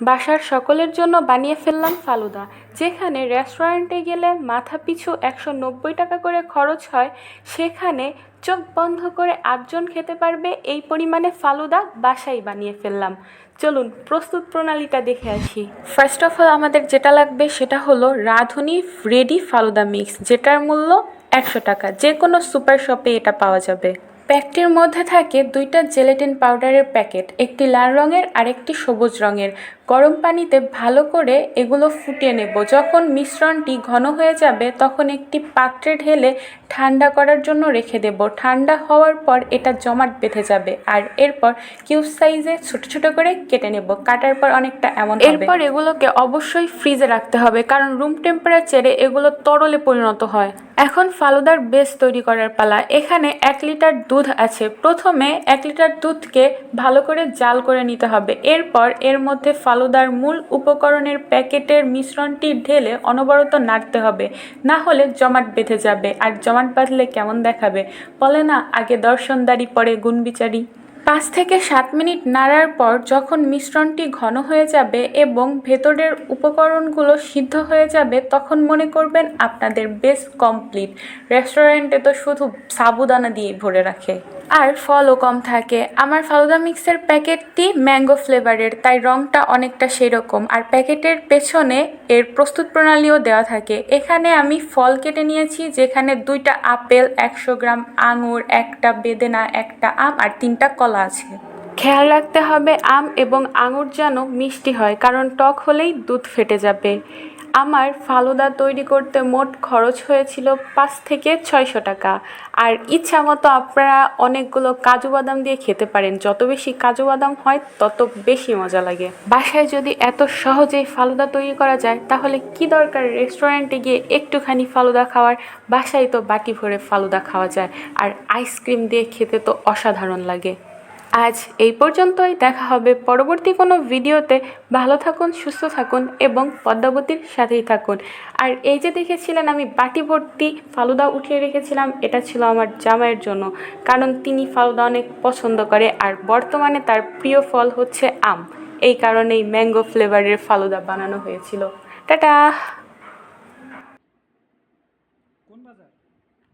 বাসার সকলের জন্য বানিয়ে ফেললাম ফালুদা। যেখানে রেস্টুরেন্টে গেলে মাথাপিছু 190 টাকা করে খরচ হয়, সেখানে চোখ বন্ধ করে 8 জন খেতে পারবে এই পরিমাণে ফালুদা বাসায় বানিয়ে ফেললাম। চলুন প্রস্তুত প্রণালীটা দেখে আসি। ফার্স্ট অফ অল আমাদের যেটা লাগবে সেটা হলো রাঁধুনি রেডি ফালুদা মিক্স, যেটার মূল্য 100 টাকা। যে কোনো সুপার শপে এটা পাওয়া যাবে। প্যাকটির মধ্যে থাকে 2টা জেলেটিন পাউডারের প্যাকেট, একটি লাল রঙের আর একটি সবুজ রঙের। গরম পানিতে ভালো করে এগুলো ফুটিয়ে নেব। যখন মিশ্রণটি ঘন হয়ে যাবে তখন একটি পাত্রে ঢেলে ঠান্ডা করার জন্য রেখে দেব। ঠান্ডা হওয়ার পর এটা জমাট বেঁধে যাবে আর এরপর কিউব সাইজে ছোট ছোট করে কেটে নেব। কাটার পর অনেকটা এমন হবে। এরপর এগুলোকে অবশ্যই ফ্রিজে রাখতে হবে, কারণ রুম টেম্পারেচারে এগুলো তরলে পরিণত হয়। এখন ফালুদার বেস তৈরি করার পালা। এখানে 1 লিটার দুধ আছে। প্রথমে 1 লিটার দুধকে ভালো করে জাল করে নিতে হবে। এরপর এর মধ্যে ফালুদার মূল উপকরণের প্যাকেটের মিশ্রণটি ঢেলে অনবরত নাড়তে হবে, না হলে জমাট বেঁধে যাবে। আর জমাট বাঁধলে কেমন দেখাবে? বলে না, আগে দর্শনদারি পরে গুণবিচারি। 5 থেকে 7 মিনিট নাড়ার পর যখন মিশ্রণটি ঘন হয়ে যাবে এবং ভেতরের উপকরণগুলো সিদ্ধ হয়ে যাবে, তখন মনে করবেন আপনাদের বেস কমপ্লিট। রেস্টুরেন্টে তো শুধু সাবুদানা দিয়ে ভরে রাখে, আর ফলও কম থাকে। আমার ফালুদা মিক্সের প্যাকেটটি ম্যাঙ্গো ফ্লেভারের, তাই রঙটা অনেকটা সেরকম। আর প্যাকেটের পেছনে এর প্রস্তুত প্রণালীও দেওয়া থাকে। এখানে আমি ফল কেটে নিয়েছি, যেখানে 2টা আপেল, 100 গ্রাম আঙুর, 1টা বেদেনা, 1টা আম আর 3টা কলা আছে। খেয়াল রাখতে হবে আম এবং আঙুর যেন মিষ্টি হয়, কারণ টক হলেই দুধ ফেটে যাবে। আমার ফালুদা তৈরি করতে মোট খরচ হয়েছিল 5 থেকে 600 টাকা। আর ইচ্ছা মতো আপনারা অনেকগুলো কাজু বাদাম দিয়ে খেতে পারেন। যত বেশি কাজু বাদাম হয় তত বেশি মজা লাগে। বাসায় যদি এত সহজেই ফালুদা তৈরি করা যায়, তাহলে কি দরকার রেস্টুরেন্টে গিয়ে একটুখানি ফালুদা খাওয়ার? বাসায় তো বাটি ভরে ফালুদা খাওয়া যায়, আর আইসক্রিম দিয়ে খেতে তো অসাধারণ লাগে। আজ এই পর্যন্তই। দেখা হবে পরবর্তী কোনো ভিডিওতে। ভালো থাকুন, সুস্থ থাকুন এবং পদ্মাবতীর সাথেই থাকুন। আর এই যে দেখেছিলেন আমি বাটি ভর্তি ফালুদা উঠিয়ে রেখেছিলাম, এটা ছিল আমার জামাইয়ের জন্য, কারণ তিনি ফালুদা অনেক পছন্দ করে আর বর্তমানে তার প্রিয় ফল হচ্ছে আম। এই কারণেই ম্যাঙ্গো ফ্লেভারের ফালুদা বানানো হয়েছিল। টাটা।